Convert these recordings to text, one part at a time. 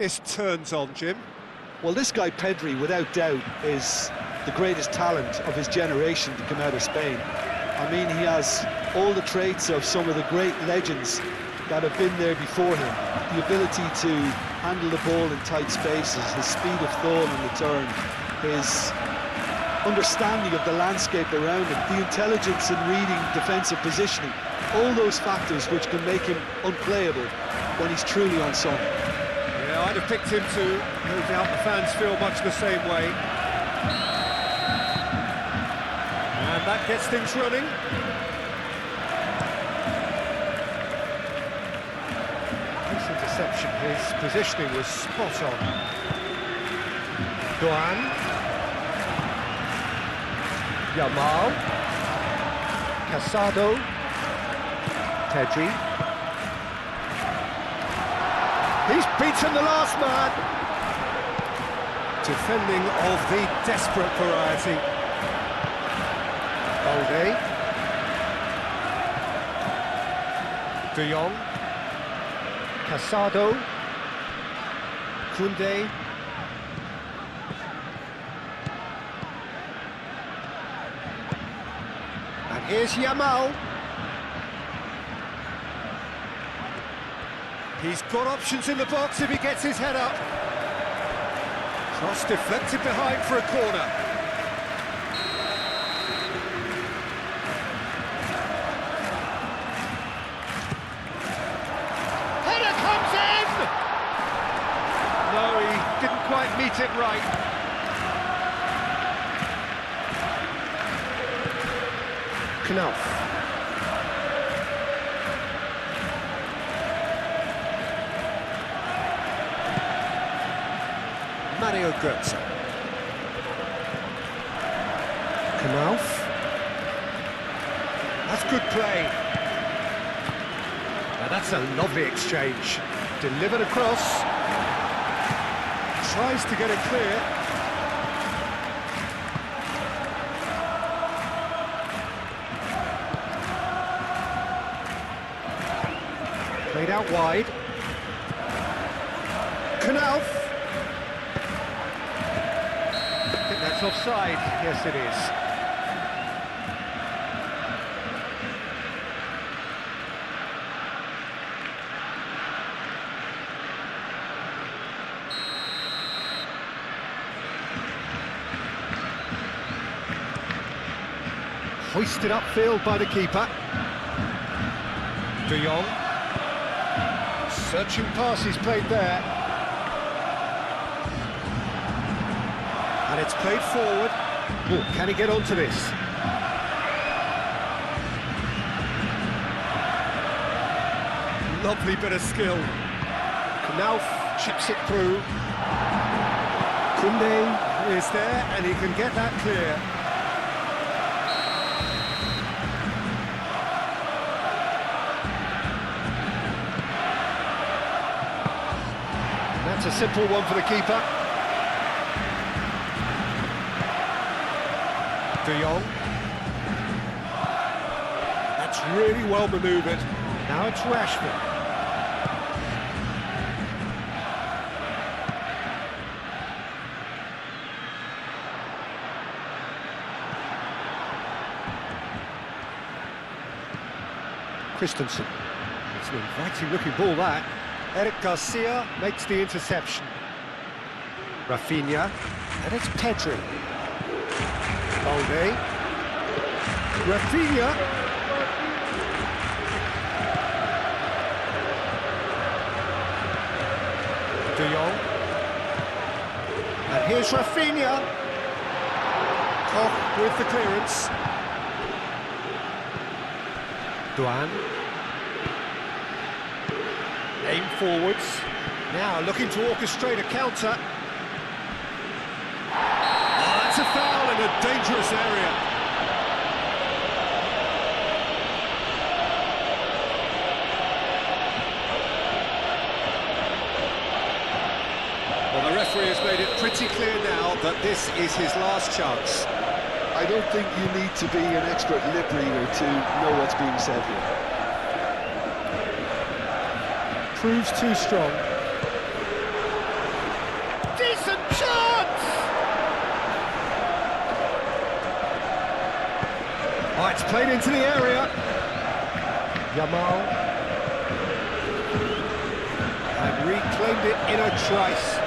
This turns on, Jim. Well, this guy Pedri, without doubt, is the greatest talent of his generation to come out of Spain. I mean, he has all the traits of some of the great legends that have been there before him. The ability to handle the ball in tight spaces, his speed of thought on the turn, his understanding of the landscape around him, the intelligence in reading defensive positioning, all those factors which can make him unplayable when he's truly on song. Yeah, I'd have picked him too. No doubt the fans feel much the same way. And that gets things running. This interception, his positioning was spot on. Doan. Yamal. Casado. Pedri. He's beaten the last man. Defending of the desperate variety. Balde. De Jong. Casado. Koundé. And here's Yamal. He's got options in the box if he gets his head up. Cross deflected behind for a corner. Header comes in! No, he didn't quite meet it right. Knauf. Mario Götze. Knauf. That's good play. Now that's a lovely exchange. Delivered across. Tries to get it clear. Played out wide. Knauf. That's offside. Yes, it is. Hoisted upfield by the keeper. De Jong. Searching pass he's played there. And it's played forward. Ooh, can he get onto this? Lovely bit of skill. Knauf chips it through. Koundé is there, and he can get that clear. That's a simple one for the keeper. De Jong. That's really well manoeuvred. Now it's Rashford. Christensen. It's an inviting looking ball, that. Eric Garcia makes the interception. Rafinha. And it's Pedri. Balde. Rafinha. De Jong. And here's Rafinha. Koch with the clearance. Doan. Aim forwards. Now looking to orchestrate a counter. That's a foul in a dangerous area. Well, the referee has made it pretty clear now that this is his last chance. I don't think you need to be an expert lip reader to know what's being said here. Proves too strong. Oh, it's played into the area. Yamal. And reclaimed it in a trice.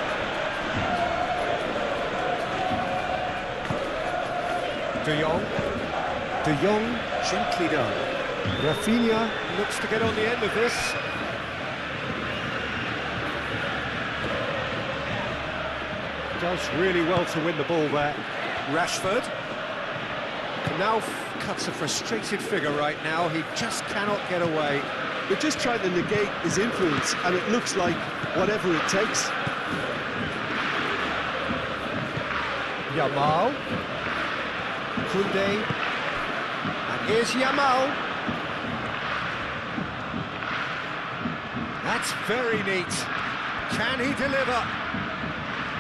De Jong, gently done. Rafinha looks to get on the end of this. Does really well to win the ball there. Rashford now cuts a frustrated figure right now. He just cannot get away. They're just trying to negate his influence, and it looks like whatever it takes. Yamal. Koundé. And here's Yamal. That's very neat. Can he deliver?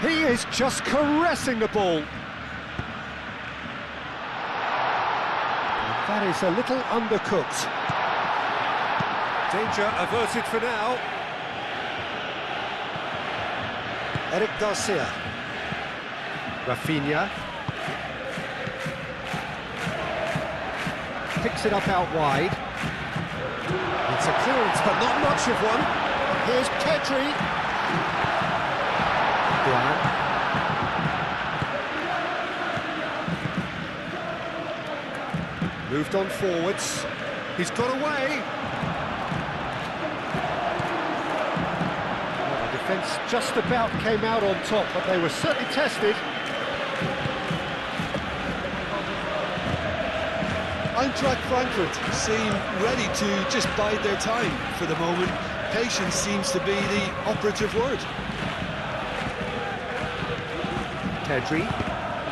He is just caressing the ball. That is a little undercooked. Danger averted for now. Eric Garcia. Rafinha. Picks it up out wide. It's a clearance, but not much of one. Here's Pedri. Moved on forwards. He's got away. Well, the defence just about came out on top, but they were certainly tested. Eintracht Frankfurt seem ready to just bide their time for the moment. Patience seems to be the operative word. Pedri.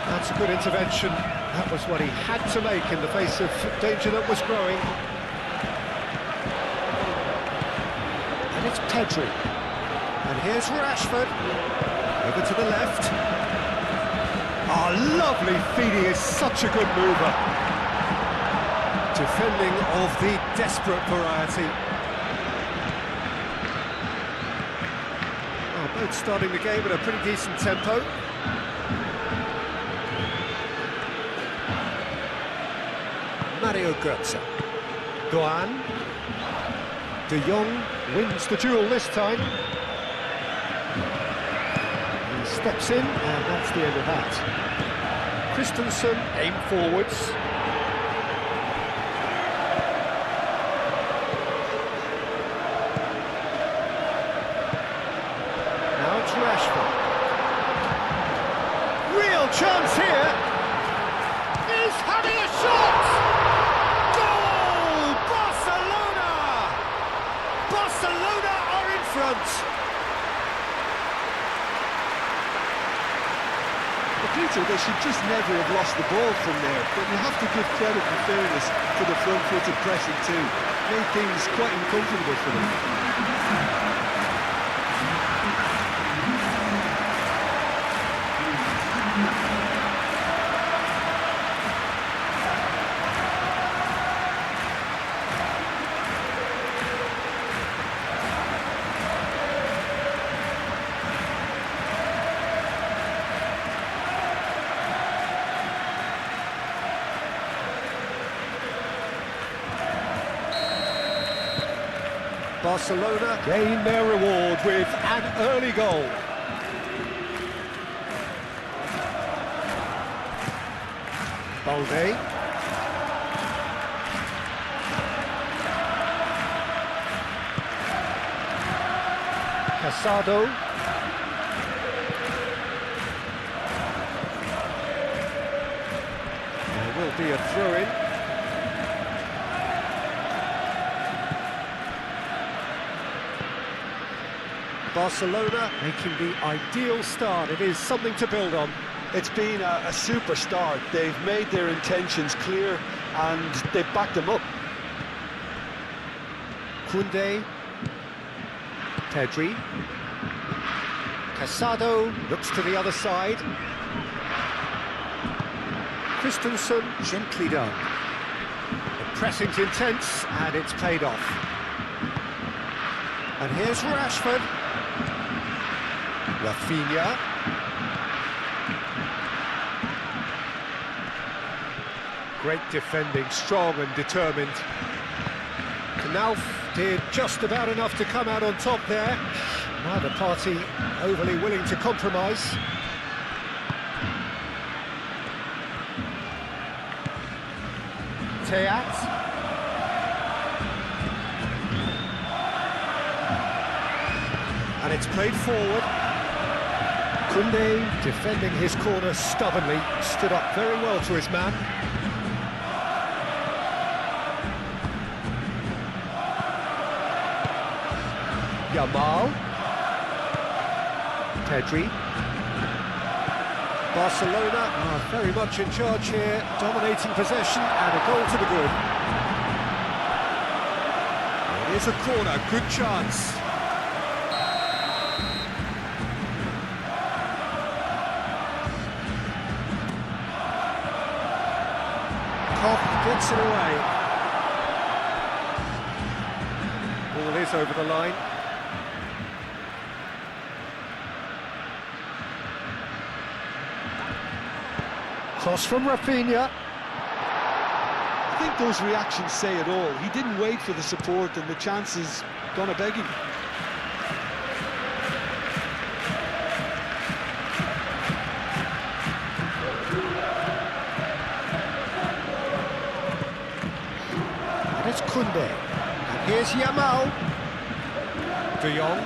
That's a good intervention. That was what he had to make in the face of danger that was growing. And it's Pedri. And here's Rashford. Over to the left. Oh, lovely feed. He is such a good mover. Defending of the desperate variety. Oh, both starting the game at a pretty decent tempo. Mario Götze. Doan. De Jong wins the duel this time. He steps in, and that's the end of that. Christensen aim forwards. Now it's Rashford. Real chance here. He's having a shot! Barcelona are in front. Peter, they should just never have lost the ball from there, but you have to give credit and fairness to the front-footed pressing too. Made things quite uncomfortable for them. Barcelona gain their reward with an early goal. Balde. Casado. There will be a throw-in. Barcelona making the ideal start. It is something to build on. It's been a super start. They've made their intentions clear and they've backed them up. Koundé. Pedri. Casado looks to the other side. Christensen, gently done. The pressing's intense and it's paid off. And here's Rashford. Rafinha. Great defending, strong and determined. Knauf did just about enough to come out on top there. Neither party overly willing to compromise. Teat. And it's played forward. Koundé, defending his corner stubbornly, stood up very well to his man. Yamal. Pedri. Barcelona are very much in charge here, dominating possession and a goal to the good. It is a corner, good chance. Koch gets it away. Ball is over the line. Cross from Rafinha. I think those reactions say it all. He didn't wait for the support and the chance is gonna beg him. And it's Koundé. And here's Yamal. De Jong.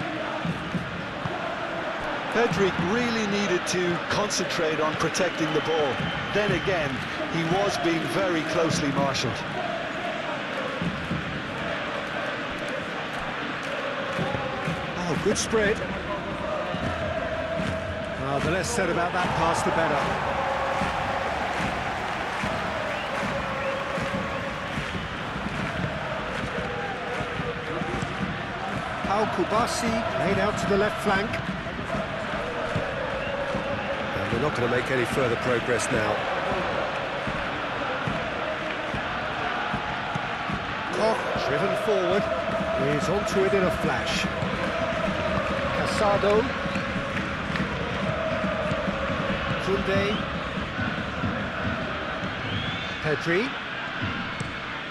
Pedri really needed to concentrate on protecting the ball. Then again, he was being very closely marshalled. Oh, good spread. Oh, the less said about that pass, the better. Pau Kubasi played out to the left flank. They're not going to make any further progress now. Koch, driven forward, is onto it in a flash. Casado. Koundé. Pedri.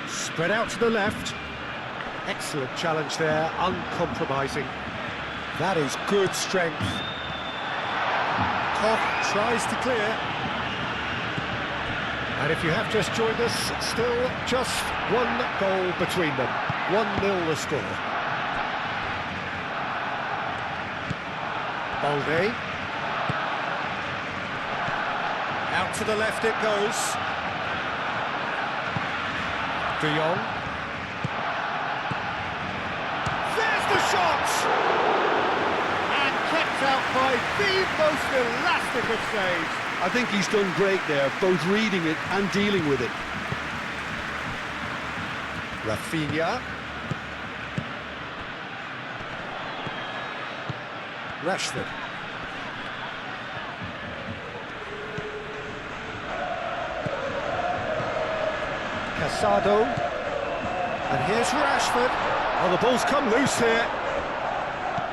Spread out to the left. Excellent challenge there, uncompromising. That is good strength. Koch tries to clear. And if you have just joined us, still just one goal between them. 1-0 the score. Balde. Out to the left it goes. De Jong. There's the shot! Kept out by the most elastic of saves. I think he's done great there, both reading it and dealing with it. Rafinha. Rashford. Casado. And here's Rashford. Oh, the ball's come loose here.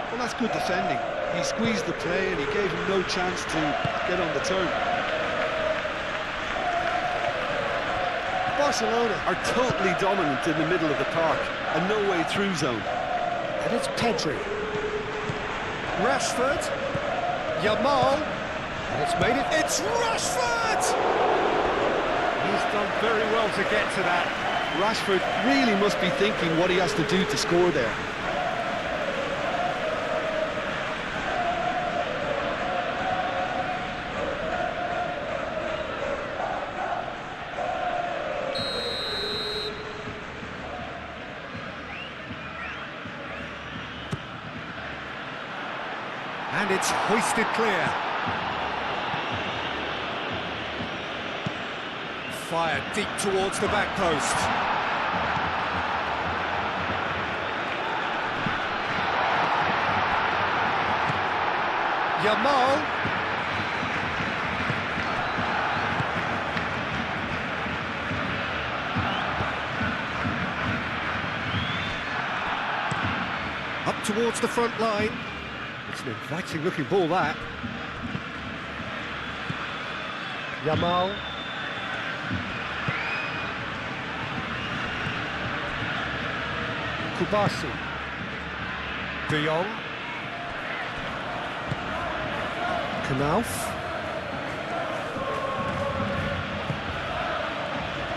Well, that's good defending. He squeezed the play and he gave him no chance to get on the turn. Barcelona are totally dominant in the middle of the park and no way through zone. And it's Pedri. Rashford. Yamal. And it's made it. It's Rashford! He's done very well to get to that. Rashford really must be thinking what he has to do to score there. And it's hoisted clear. Fired deep towards the back post. Yamal. Up towards the front line. It's an inviting looking ball, that. Kubasi. De Jong. Knauf.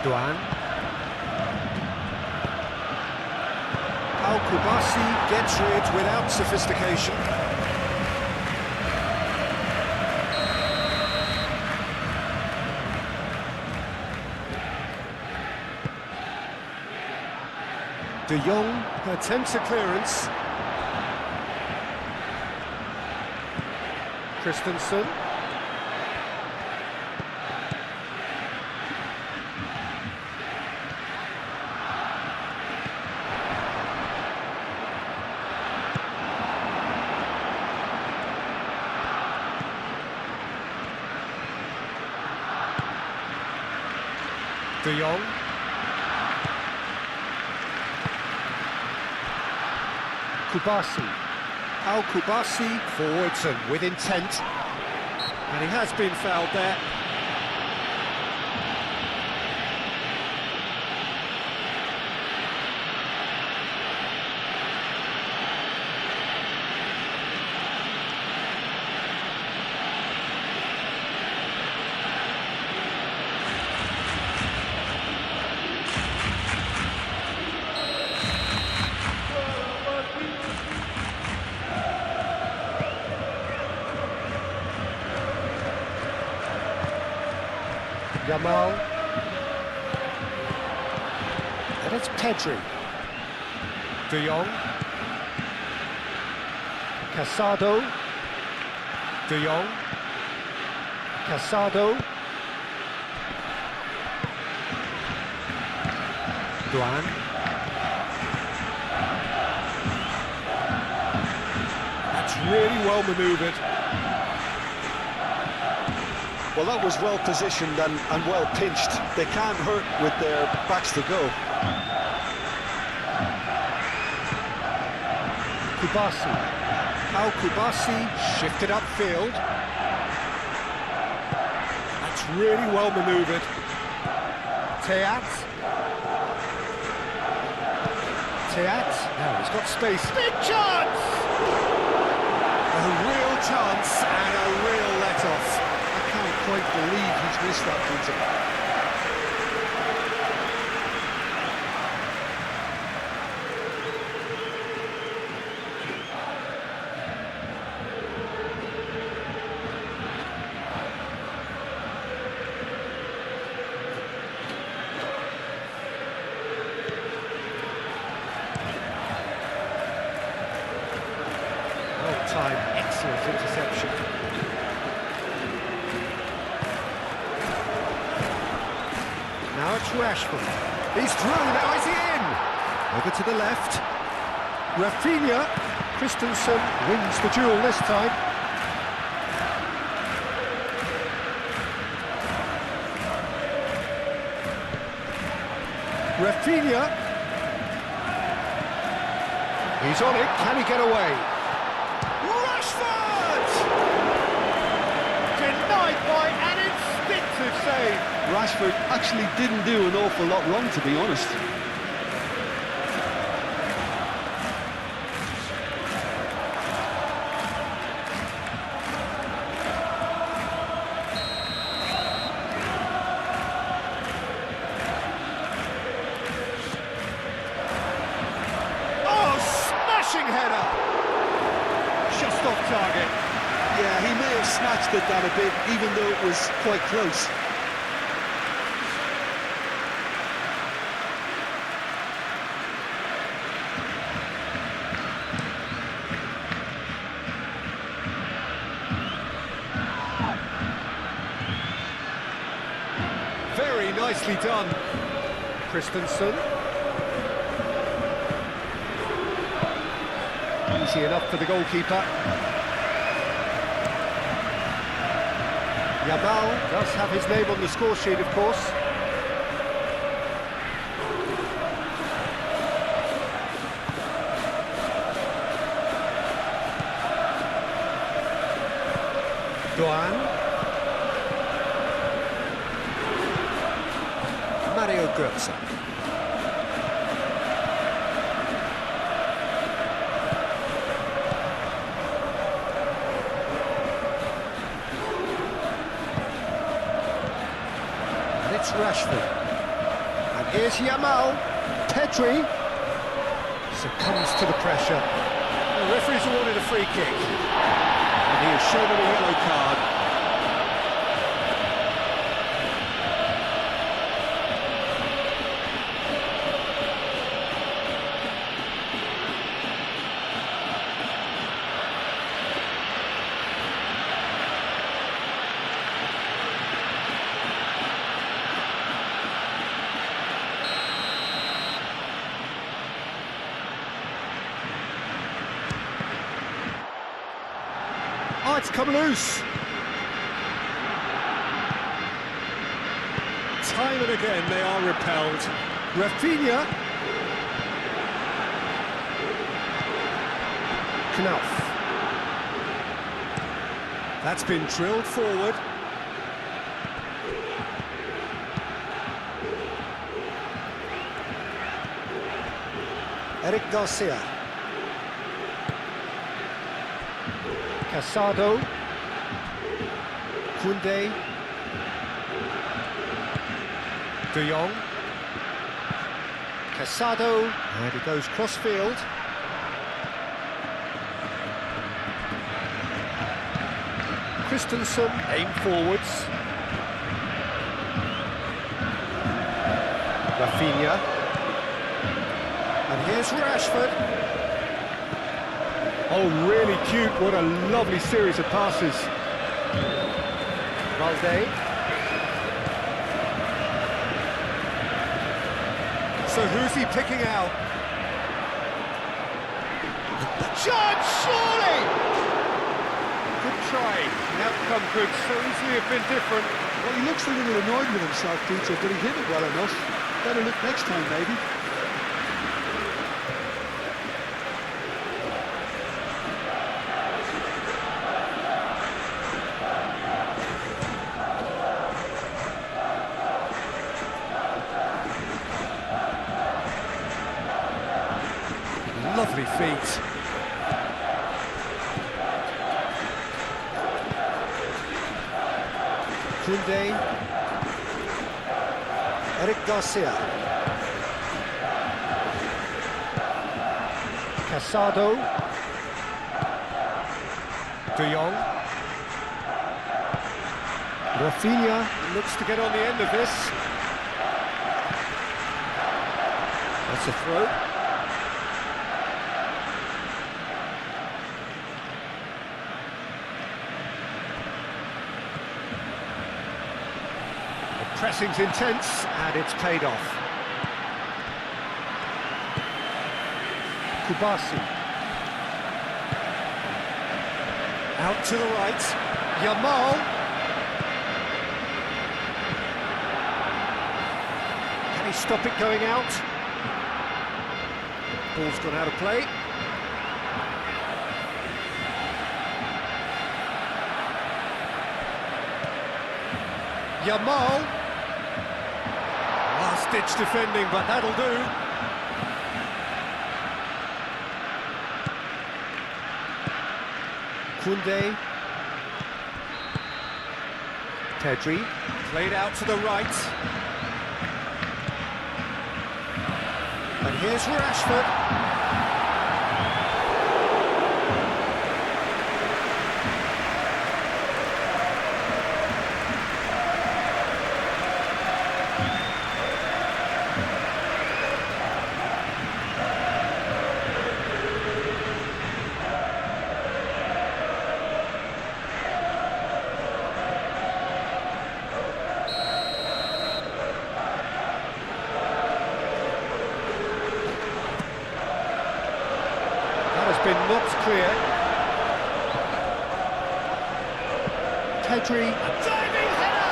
Duan. Kubasi gets rid without sophistication. De Jong attempts a clearance. Christensen. De Jong. Kubasi. Kubasi forwards and with intent. And he has been fouled there. Yamal. And it's Pedri. De Jong. Casado. De Jong. Casado. Duan. That's really well manoeuvred. Well, that was well positioned and well pinched. They can't hurt with their backs to go. Kubasi. Kubasi shifted upfield. That's really well manoeuvred. Teat. Now he's got space. Big chance! A real chance and a real let-off. I can't quite believe he's missed that, Peter. Time, excellent interception. Now it's Rashford. He's through, now is he in? Over to the left. Rafinha. Christensen wins the duel this time. Rafinha. He's on it, can he get away? Denied by an instinctive save. Rashford actually didn't do an awful lot wrong, to be honest. Oh, smashing header! Just off target. Yeah, he may have snatched at that a bit, even though it was quite close. Very nicely done. Christensen. Easy enough for the goalkeeper. Yamal does have his name on the score sheet, of course. Duan. It's Rashford. And here's Yamal. Pedri succumbs to the pressure. The referee's awarded a free kick. And he is shown a yellow card. Oh, it's come loose. Time and again they are repelled. Rafinha. Knauf. That's been drilled forward. Eric Garcia. Casado, Koundé, De Jong, Casado, and he goes cross-field. Christensen, aim forwards. Rafinha, and here's Rashford. Oh, really cute. What a lovely series of passes. Valde. So who's he picking out? Judge, surely! Good try. The outcome could so easily have been different. Well, he looks a little annoyed with himself, Peter, but he hit it well enough. Better look next time, maybe. Lovely feet. Koundé. Eric Garcia. Casado. De Jong. Rafinha looks to get on the end of this. That's a throw. Pressing's intense, and it's paid off. Kubasi. Out to the right. Yamal. Can he stop it going out? Ball's gone out of play. Yamal. Last-ditch defending, but that'll do. Koundé. Pedri. Played out to the right. And here's Rashford. Been knocked clear. Pedri. A diving header!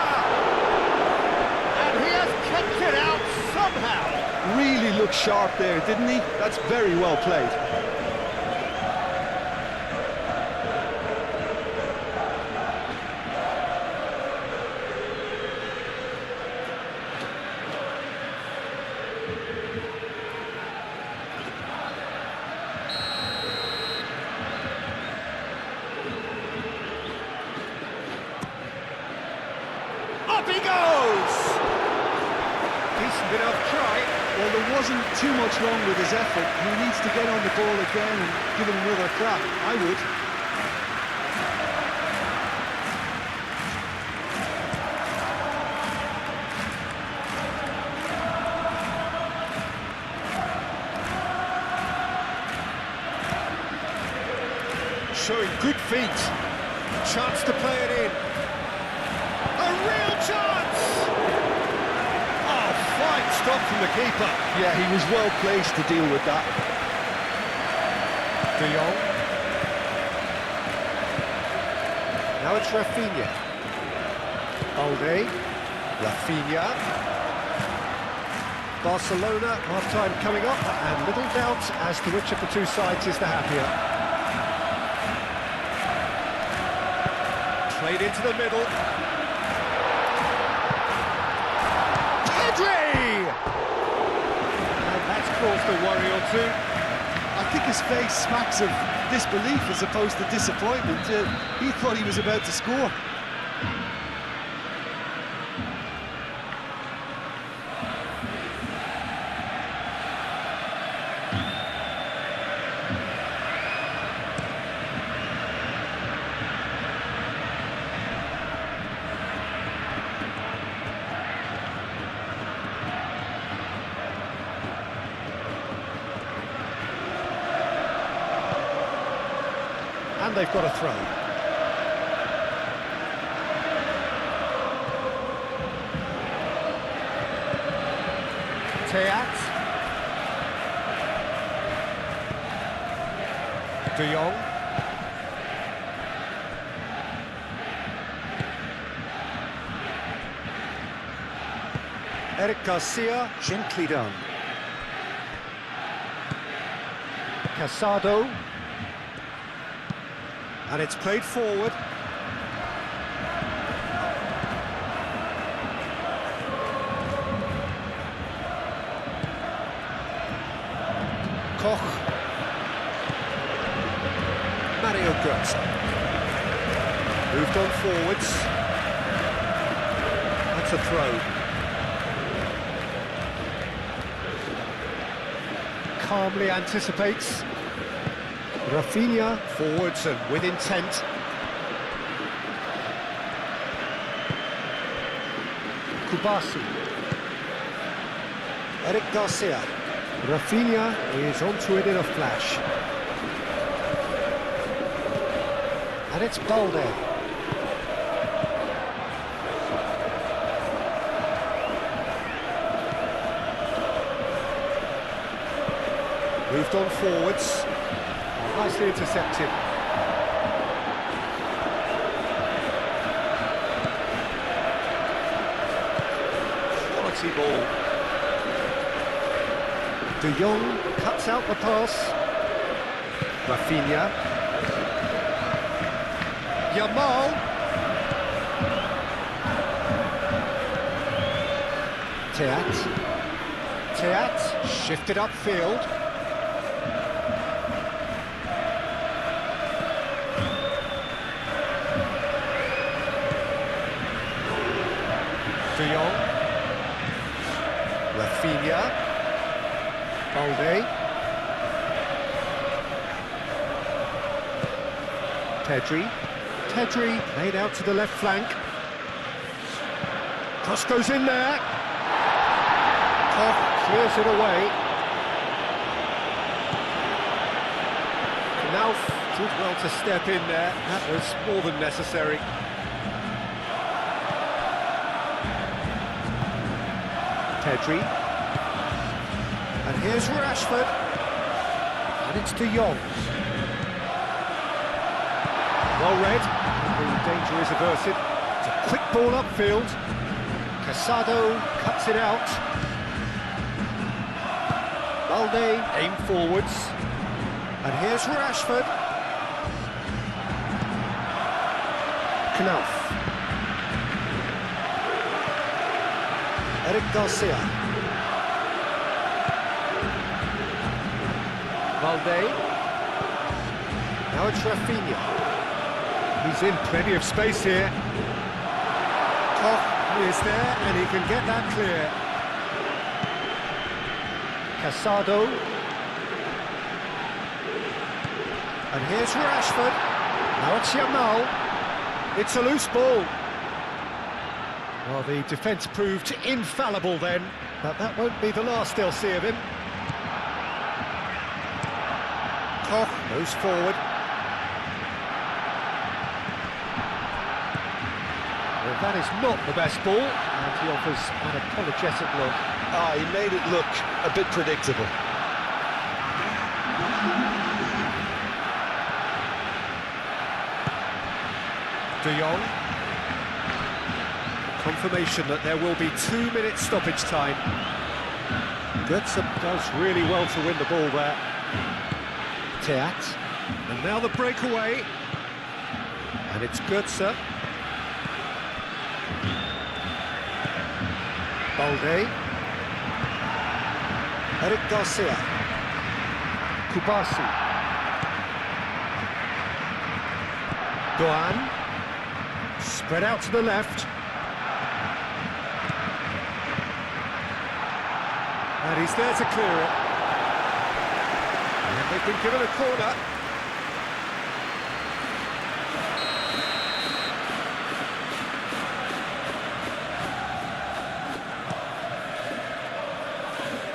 And he has kept it out somehow. Really looked sharp there, didn't he? That's very well played. Up he goes! enough try. Well, there wasn't too much wrong with his effort. He needs to get on the ball again and give it another crack. I would. Showing good feet. Chance to play it in. A real chance! Oh, fine stop from the keeper. Yeah, he was well placed to deal with that. De Jong. Now it's Rafinha. Balde. Rafinha. Barcelona, half-time coming up, and little doubt as to which of the two sides is the happier. Played into the middle. Pedri! And that's caused a worry or two. I think his face smacks of disbelief as opposed to disappointment. He thought he was about to score. And they've got a throw. Teat. De Jong. Eric Garcia, gently done. Casado. And it's played forward. Koch. Mario Götze. Moved on forwards. That's a throw. Calmly anticipates. Rafinha forwards and with intent. Kubasi. Eric Garcia. Rafinha is onto it in a flash. And it's Balde. Moved on forwards. Nicely intercepted. Quality ball. De Jong cuts out the pass. Rafinha. Yamal. Teat shifted upfield. De Jong. Rafinha. Balde. Pedri laid out to the left flank. Cross goes in there. Koch clears it away. Knauf did well to step in there. That was more than necessary. Pedri. And here's Rashford. And it's De Jong. Well read. The danger is averted. It's a quick ball upfield. Casado cuts it out. Balde aim forwards. And here's Rashford. Knauf. Eric Garcia. Balde. Now it's Rafinha. He's in plenty of space here. Koch is there and he can get that clear. Casado. And here's Rashford. Now it's Yamal. It's a loose ball. Well, the defence proved infallible then, but that won't be the last they'll see of him. Koch moves forward. Well, that is not the best ball, and he offers an apologetic look. Ah, he made it look a bit predictable. De Jong. Confirmation that there will be 2 minutes stoppage time. Götze does really well to win the ball there. Teat. And now the breakaway. And it's Götze. Balde. Eric Garcia. Kubasi. Doan. Spread out to the left. And he's there to clear it. And they've been given a corner.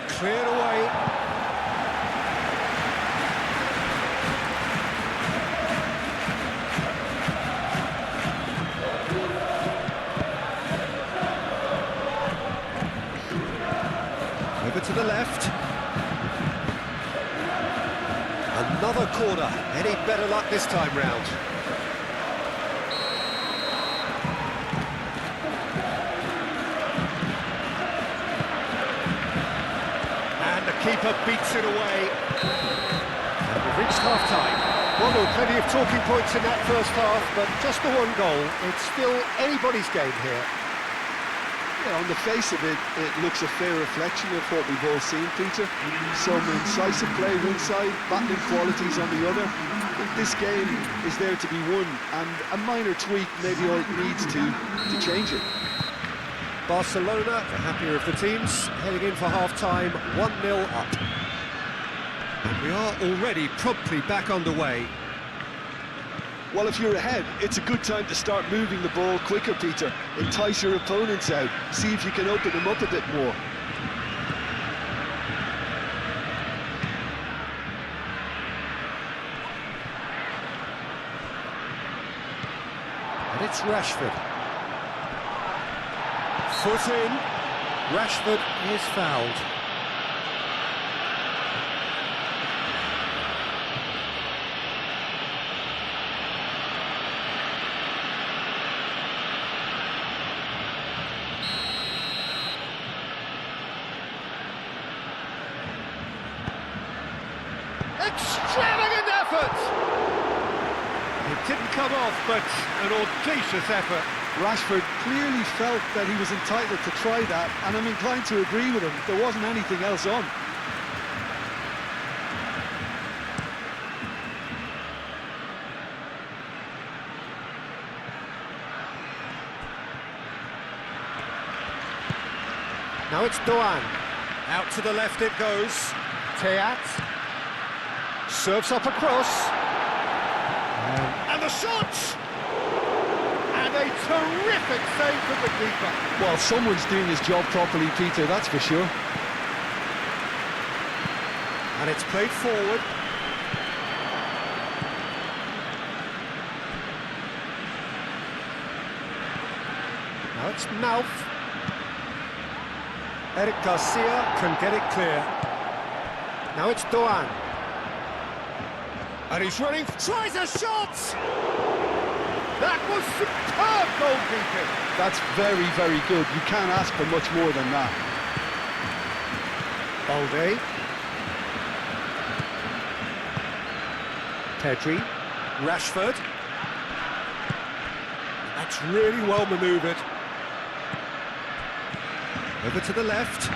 Cleared away. Over to the left. Another corner. Any better luck this time round? And the keeper beats it away. And we've reached half-time. Well, there were plenty of talking points in that first half, but just the one goal. It's still anybody's game here. Yeah, on the face of it, it looks a fair reflection of what we've all seen, Peter. Some incisive play one side, battling qualities on the other. I think this game is there to be won, and a minor tweak maybe all it needs to change it. Barcelona, the happier of the teams, heading in for half-time, 1-0 up. And we are already promptly back underway. Well, if you're ahead, it's a good time to start moving the ball quicker, Peter. Entice your opponents out. See if you can open them up a bit more. And it's Rashford. Foot in. Rashford is fouled. Extravagant effort! It didn't come off, but an audacious effort. Rashford clearly felt that he was entitled to try that, and I'm inclined to agree with him. There wasn't anything else on. Now it's Doan. Out to the left it goes. Teat. Serves up across. And the shot! And a terrific save from the keeper. Well, someone's doing his job properly, Peter, that's for sure. And it's played forward. Now it's Nauf. Eric Garcia can get it clear. Now it's Doan. And he's running, tries a shot! That was superb goalkeeping! That's very, very good. You can't ask for much more than that. Balde. Pedri. Rashford. That's really well manoeuvred. Over to the left.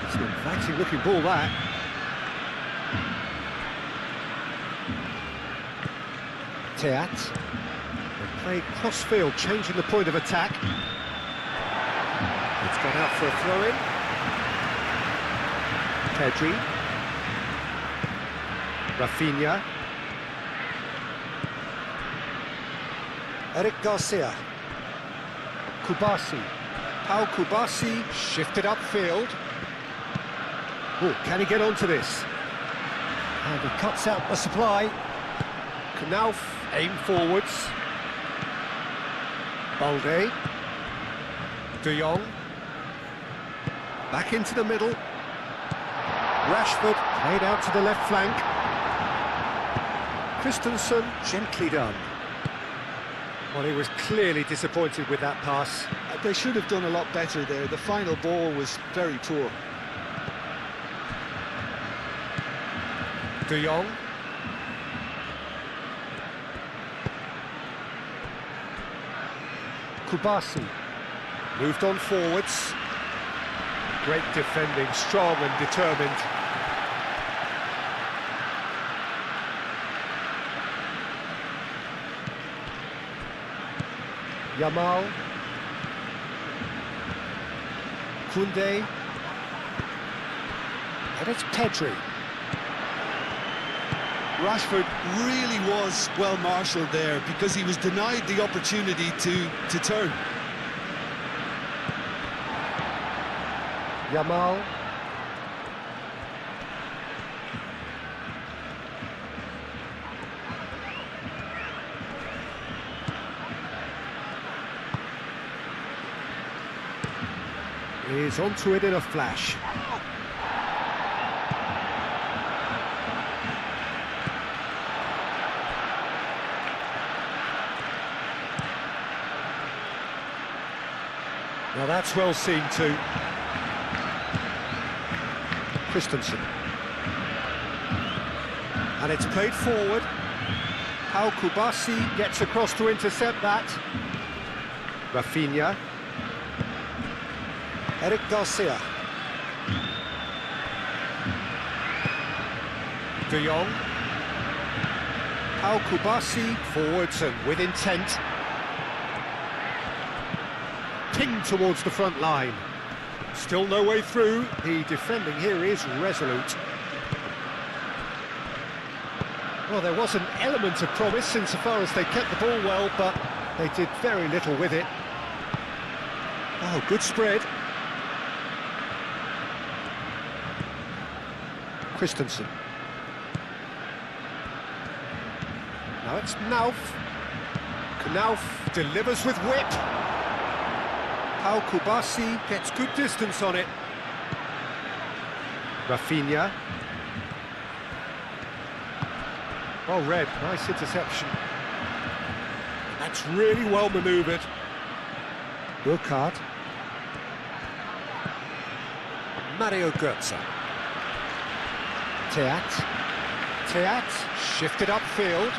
It's an inviting looking ball, that. Teat. They play cross-field, changing the point of attack. And out for a throw-in. Pedri. Rafinha. Eric Garcia. Kubasi. Pau Kubasi shifted upfield. Oh, can he get onto this? And he cuts out the supply. Knauf aim forwards. Balde. De Jong. Back into the middle. Rashford played out to the left flank. Christensen, gently done. Well, he was clearly disappointed with that pass. They should have done a lot better there. The final ball was very poor. De Jong. Kubasi. Moved on forwards. Great defending, strong and determined. Yamal. Koundé. And it's Pedri. Rashford really was well marshalled there because he was denied the opportunity to turn. Yamal. He's onto it in a flash. Now that's well seen too. Christensen. And it's played forward. Pau Kubasi gets across to intercept that. Rafinha. Eric Garcia. De Jong. Pau Kubasi forwards and with intent. Pinged towards the front line. Still no way through. The defending here is resolute. Well, there was an element of promise insofar as they kept the ball well, but they did very little with it. Oh, good spread. Christensen. Now it's Knauf. Knauf delivers with whip. Pau Kubasi gets good distance on it. Rafinha. Well read, nice interception. That's really well manoeuvred. Burkhardt. Mario Götze. Teat shifted upfield.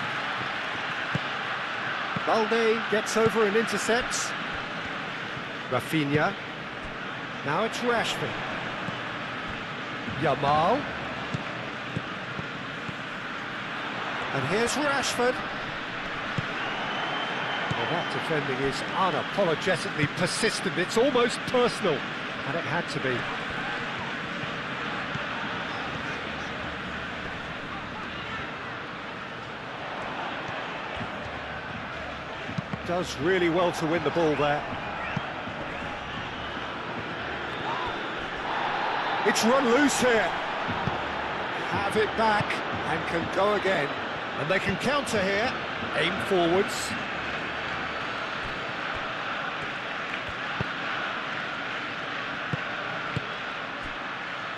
Balde gets over and intercepts. Rafinha. Now it's Rashford. Yamal. And here's Rashford. Well, that defending is unapologetically persistent. It's almost personal, and it had to be. Does really well to win the ball there. It's run loose here. Have it back and can go again. And they can counter here. Aim forwards.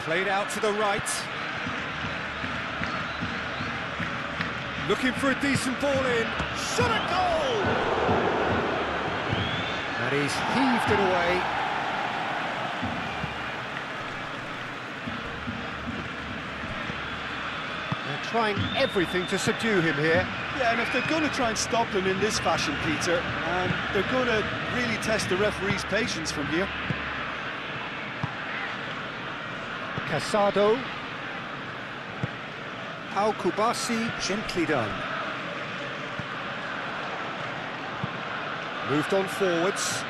Played out to the right. Looking for a decent ball in. Shot a goal! And he's heaved it away. They're trying everything to subdue him here. Yeah, and if they're going to try and stop him in this fashion, Peter, they're going to really test the referee's patience from here. Casado. Pau Kubasi, gently done. Moved on forwards.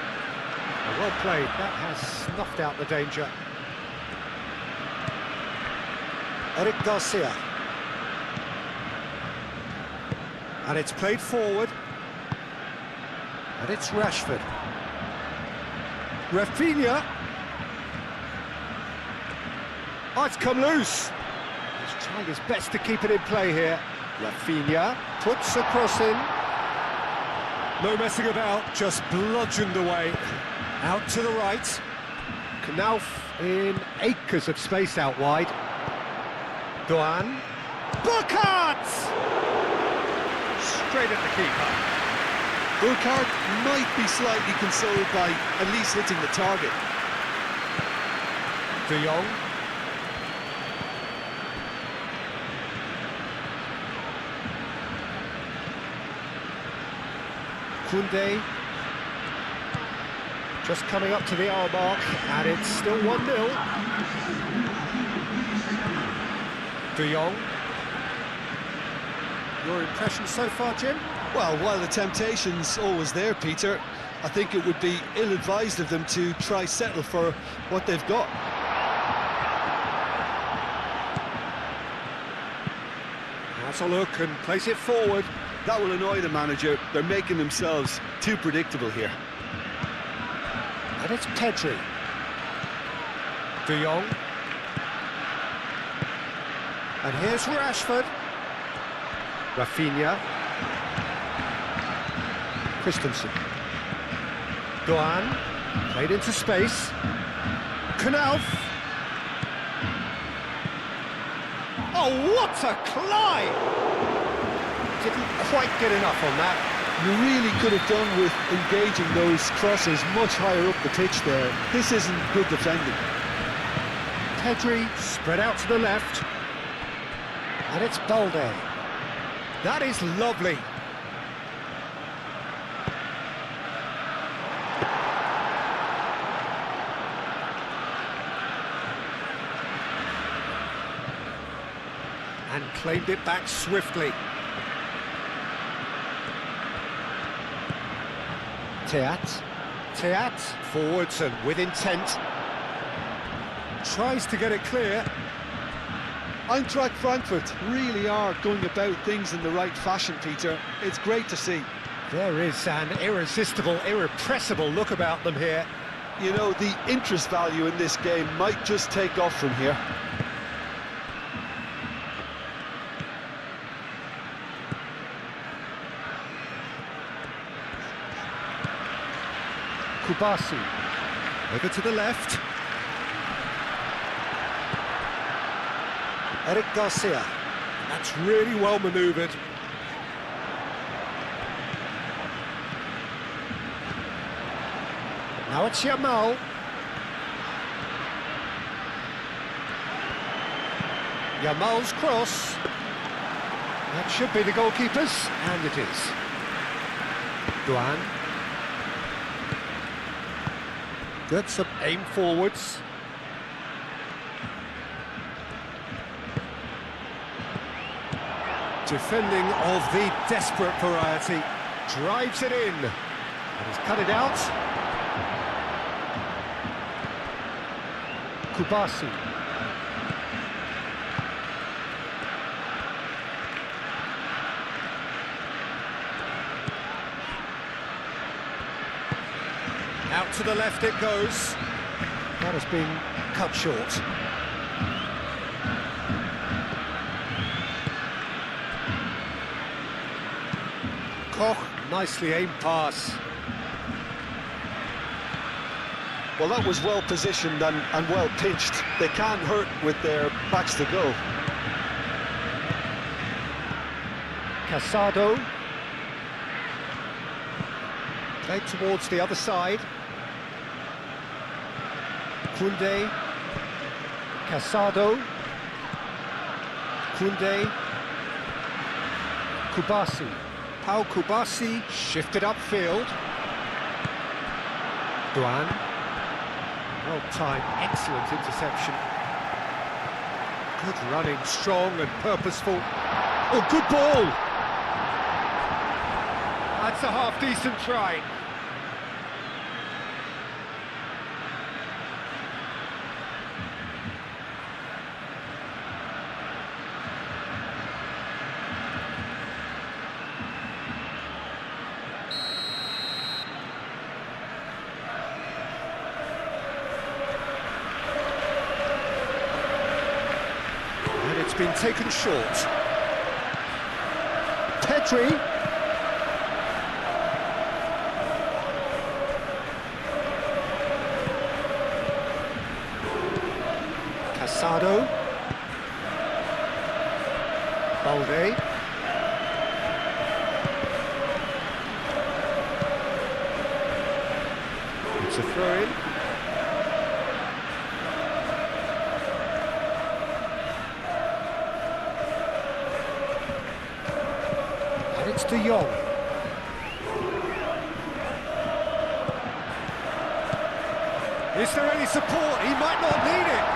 Well played, that has snuffed out the danger. Eric Garcia. And it's played forward. And it's Rashford. Rafinha. Oh, it's come loose. He's trying his best to keep it in play here. Rafinha puts a cross in. No messing about, just bludgeoned away. Out to the right. Knauf in acres of space out wide. Doan. Burkhardt! Straight at the keeper. Burkhardt might be slightly consoled by at least hitting the target. De Jong. Koundé. Just coming up to the hour mark, and it's still 1-0. De Jong. Your impression so far, Jim? Well, while the temptation's always there, Peter, I think it would be ill-advised of them to try settle for what they've got. Has a look and plays it forward. That will annoy the manager. They're making themselves too predictable here. And it's Pedri. De Jong. And here's Rashford. Rafinha. Christensen. Doan. Played into space. Knauf. Oh, what a climb! Didn't quite get enough on that. You really could have done with engaging those crosses much higher up the pitch there. This isn't good defending. Pedri spread out to the left. And it's Balde. That is lovely. And claimed it back swiftly. Teat forwards and with intent. Tries to get it clear. Eintracht Frankfurt really are going about things in the right fashion, Peter. It's great to see. There is an irresistible, irrepressible look about them here. You know, the interest value in this game might just take off from here. Kubasi. Over to the left. Eric Garcia. That's really well manoeuvred. Now it's Yamal. Yamal's cross. That should be the goalkeeper's, and it is. Doan. Good, some aim forwards. Defending of the desperate variety. Drives it in. And he's cut it out. Kubasi. Out to the left it goes. That has been cut short. Koch, nicely aimed pass. Well, that was well positioned and well pitched. They can't hurt with their backs to go. Casado. Played towards the other side. Koundé. Casado. Koundé. Kubasi. Pau Kubasi shifted upfield. Doan. Well-timed, excellent interception. Good running, strong and purposeful. Oh, good ball! That's a half-decent try. been taken short. Petri. Casado. Balde. It's a throw-in. And it's De Jong. Is there any support? He might not need it.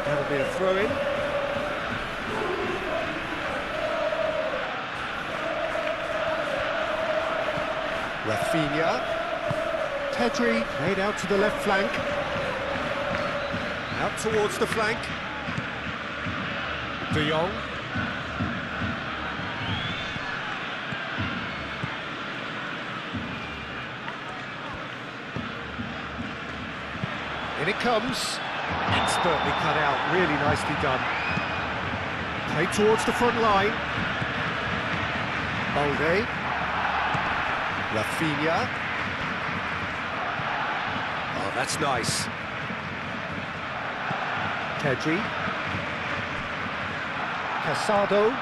That'll be a throw-in. Rafinha. Pedri made out to the left flank. Out towards the flank. De Jong. In it comes. Expertly cut out, really nicely done. Played towards the front line. Balde. Rafinha. Oh, that's nice. Pedri. Casado.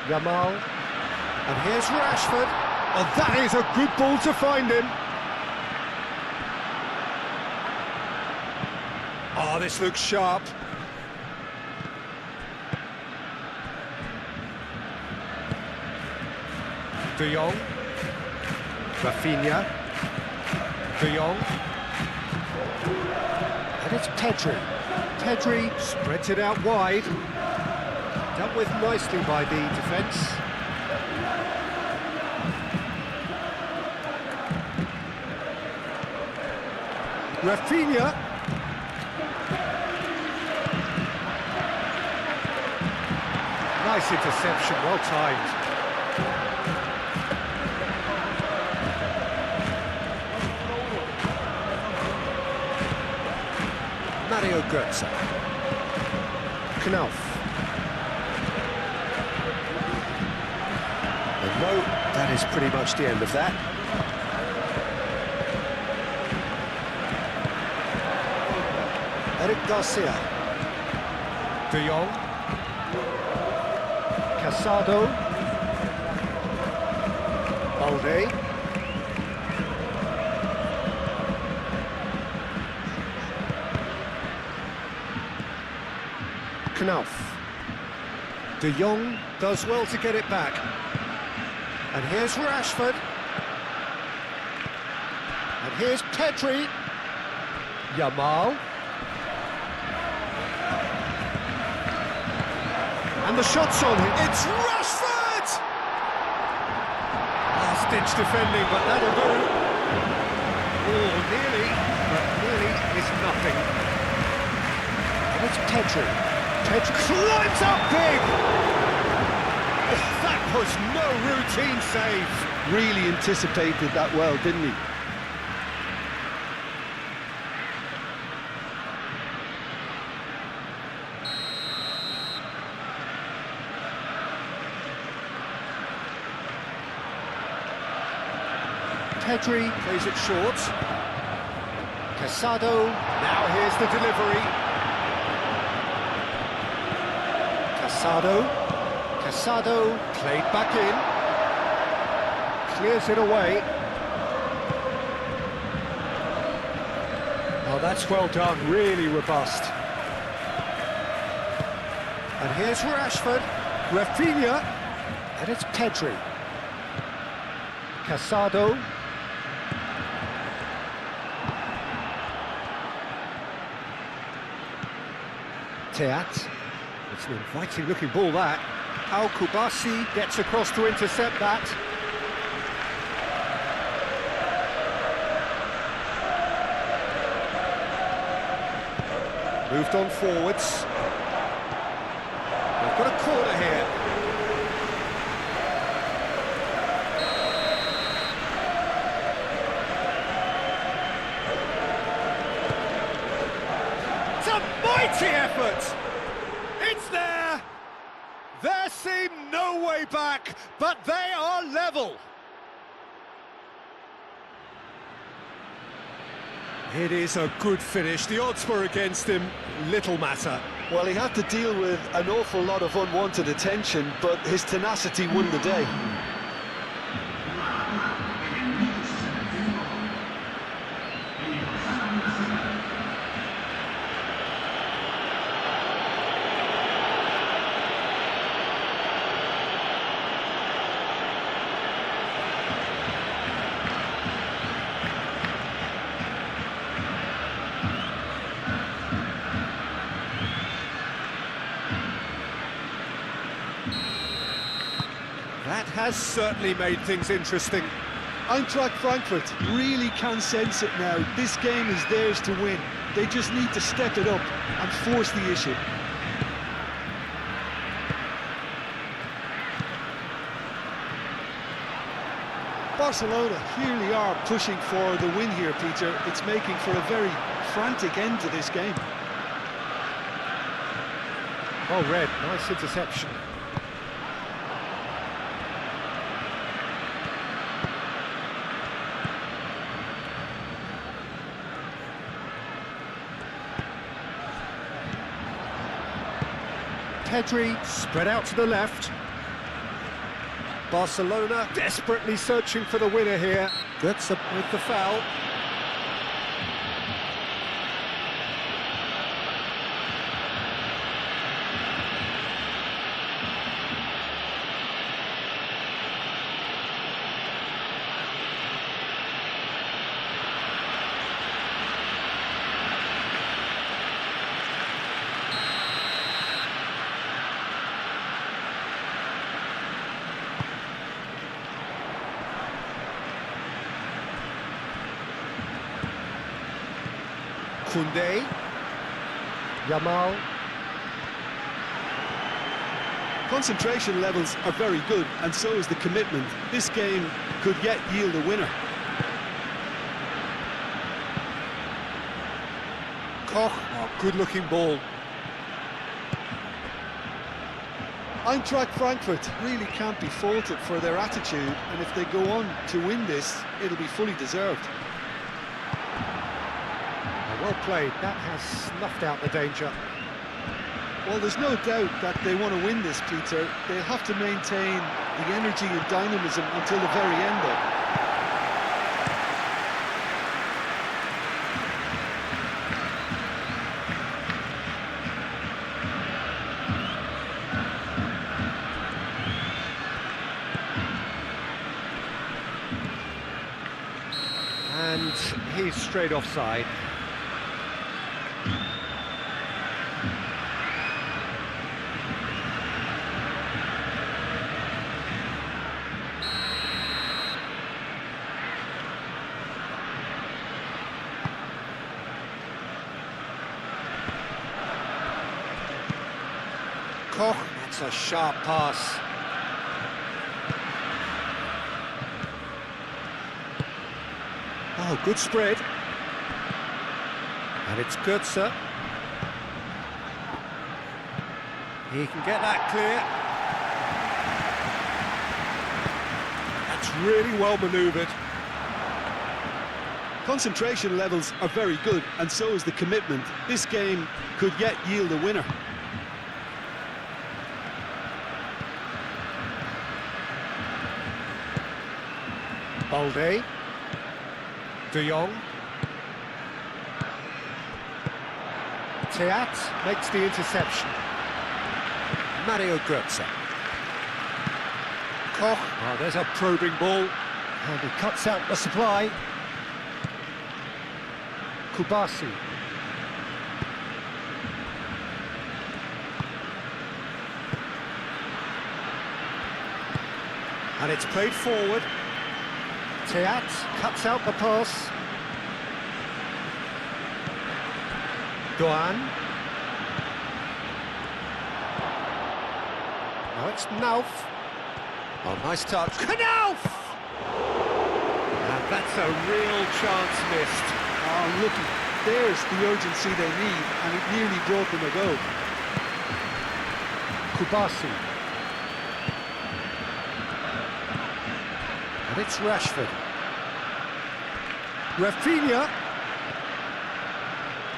Yamal. And here's Rashford. Oh, that is a good ball to find him. Oh, this looks sharp. De Jong. Rafinha. De Jong. And it's Pedri. Pedri spreads it out wide. Dealt with nicely by the defence. Rafinha. Nice interception, well timed. Mario Götze. Knauf. And no, that is pretty much the end of that. Eric Garcia. De Jong. Casado. Balde. Knauf. De Jong does well to get it back. And here's Rashford. And here's Pedri. Yamal. And the shot's on him. It's Rashford! Last-ditch defending, but that'll do. Oh, nearly, but nearly is nothing. And it's Pedri. Pedri climbs up big! Oh, that was no routine save. Really anticipated that well, didn't he? Pedri plays it short. Casado, now here's the delivery. Casado, played back in. Clears it away. Oh, that's well done, really robust. And here's Rashford, Rafinha, and it's Pedri. Casado. Teat. It's an inviting looking ball that. Al-Kubasi gets across to intercept that. Moved on forwards. They've got a corner here. no way back, but they are level. It is a good finish. The odds were against him, little matter. Well, he had to deal with an awful lot of unwanted attention, but his tenacity won the day. That has certainly made things interesting. Eintracht Frankfurt really can sense it now. This game is theirs to win. They just need to step it up and force the issue. Barcelona clearly are pushing for the win here, Peter. It's making for a very frantic end to this game. Oh, Red, nice interception. Pedri spread out to the left. Barcelona desperately searching for the winner here. Götze with the foul. Koundé, Yamal. Concentration levels are very good, and so is the commitment. This game could yet yield a winner. Koch, oh, good-looking ball. Eintracht Frankfurt really can't be faulted for their attitude, and if they go on to win this, it'll be fully deserved. Well played, that has snuffed out the danger. Well, there's no doubt that they want to win this, Peter. They'll have to maintain the energy and dynamism until the very end, though. And he's straight offside. Koch, that's a sharp pass. Oh, good spread. And it's Götze. He can get that clear. That's really well manoeuvred. Concentration levels are very good, and so is the commitment. This game could yet yield a winner. Balde. De Jong. Theat makes the interception. Mario Götze. Koch. Oh, there's a probing ball. And he cuts out the supply. Kubasi. And it's played forward. Theat cuts out the pass. Doan. Now it's Knauf. Oh, nice touch. Knauf! And that's a real chance missed. Oh, look, there's the urgency they need, and it nearly brought them a goal. Kubasi. And it's Rashford. Rafinha.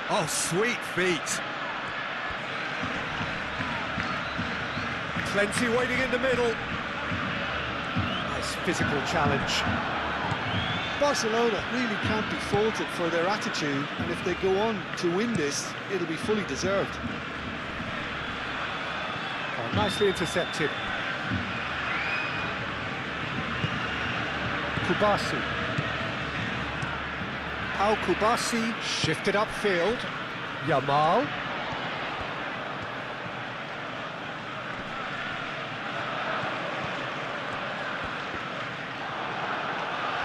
Oh, sweet feet. Plenty waiting in the middle. Nice physical challenge. Barcelona really can't be faulted for their attitude, and if they go on to win this, it'll be fully deserved. Oh, nicely intercepted. Kubasi. Pau Kubasi shifted upfield. Yamal.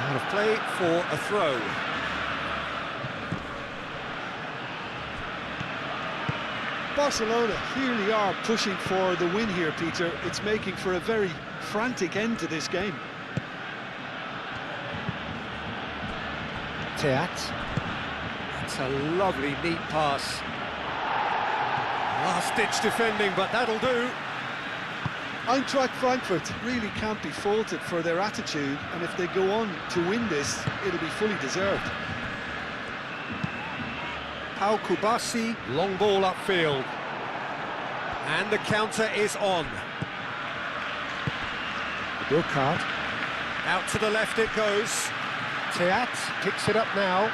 Out of play for a throw. Barcelona clearly are pushing for the win here, Peter. It's making for a very frantic end to this game. Teat. It's a lovely, neat pass. Last-ditch defending, but that'll do. Eintracht Frankfurt really can't be faulted for their attitude, and if they go on to win this, it'll be fully deserved. Pau Kubasi, long ball upfield. And the counter is on. Burkhardt. Out to the left it goes. Teat picks it up now.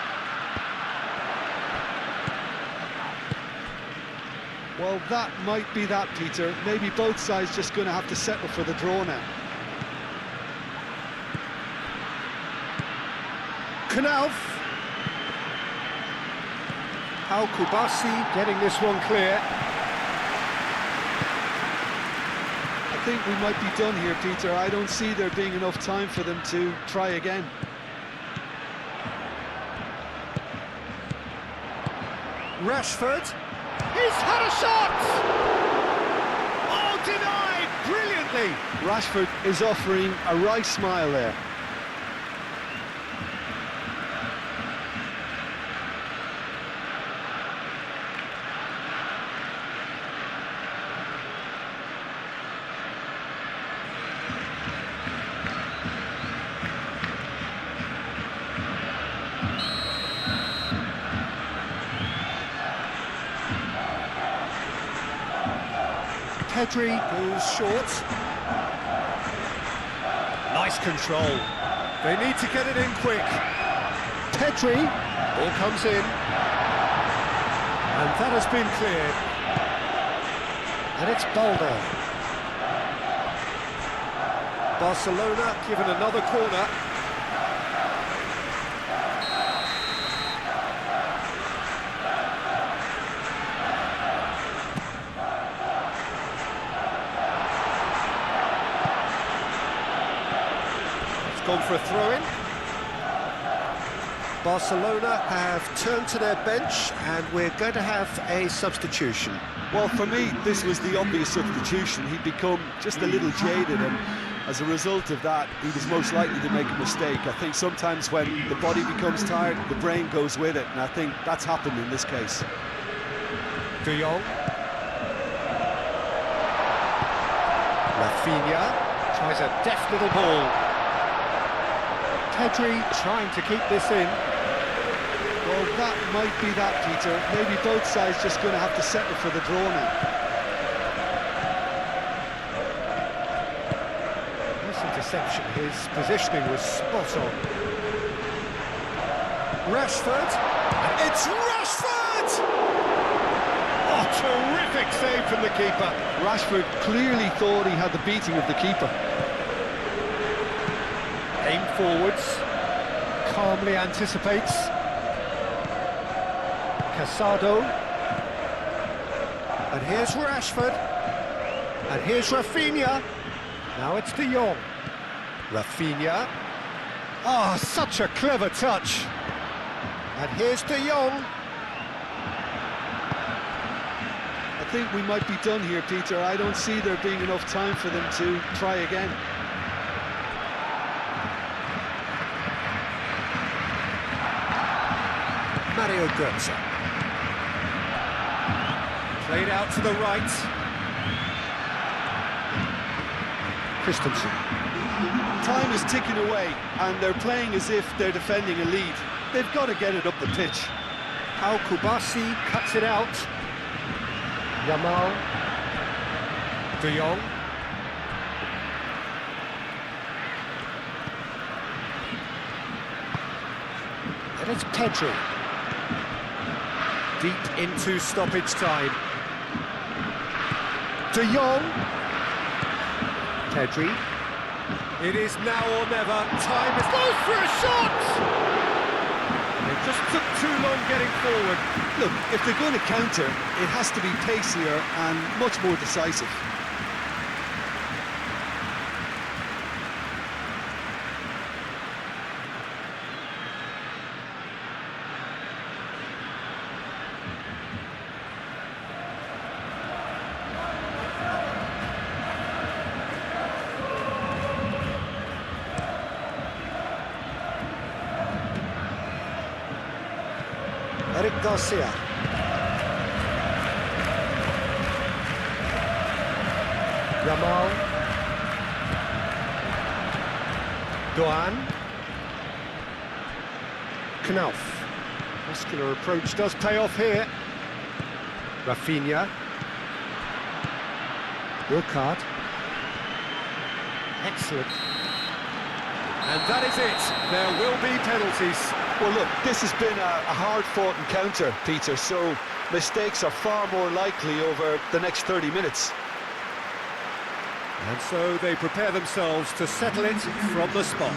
Well, that might be that, Peter. Maybe both sides just going to have to settle for the draw now. Knauf. Pau Kubasi getting this one clear. I think we might be done here, Peter. I don't see there being enough time for them to try again. Rashford. He's had a shot! Oh, denied brilliantly! Rashford is offering a right smile there. Pedri goes short. Nice control. They need to get it in quick. Pedri, ball comes in. And that has been cleared. And it's Baldo. Barcelona given another corner. Gone for a throw-in. Barcelona have turned to their bench and we're going to have a substitution. Well, for me, this was the obvious substitution. He'd become just a little jaded, and as a result of that, he was most likely to make a mistake. I think sometimes when the body becomes tired, the brain goes with it, and I think that's happened in this case. De Jong. Rafinha tries a deft little ball. Pedri trying to keep this in. Well, that might be that, Peter. Maybe both sides just going to have to settle for the draw now. Nice interception. His positioning was spot on. Rashford. It's Rashford! Oh, terrific save from the keeper. Rashford clearly thought he had the beating of the keeper. Aim forwards, calmly anticipates. Casado. And here's Rashford. And here's Rafinha. Now it's De Jong. Rafinha. Oh, such a clever touch. And here's De Jong. I think we might be done here, Peter. I don't see there being enough time for them to try again. Mario Götze. Played out to the right. Christensen. Time is ticking away, and they're playing as if they're defending a lead. They've got to get it up the pitch. Al-Kubasi cuts it out. Yamal. De Jong. And it's Pedri. Deep into stoppage time. De Jong. Pedri. It is now or never. Time is... goes for a shot! It just took too long getting forward. Look, if they're going to counter, it has to be pacier and much more decisive. Eric Garcia. Yamal. Doan. Knauf. Muscular approach does pay off here. Rafinha. Burkhardt. Excellent. And that is it. There will be penalties. Well, look, this has been a hard-fought encounter, Peter, so mistakes are far more likely over the next 30 minutes. And so they prepare themselves to settle it from the spot.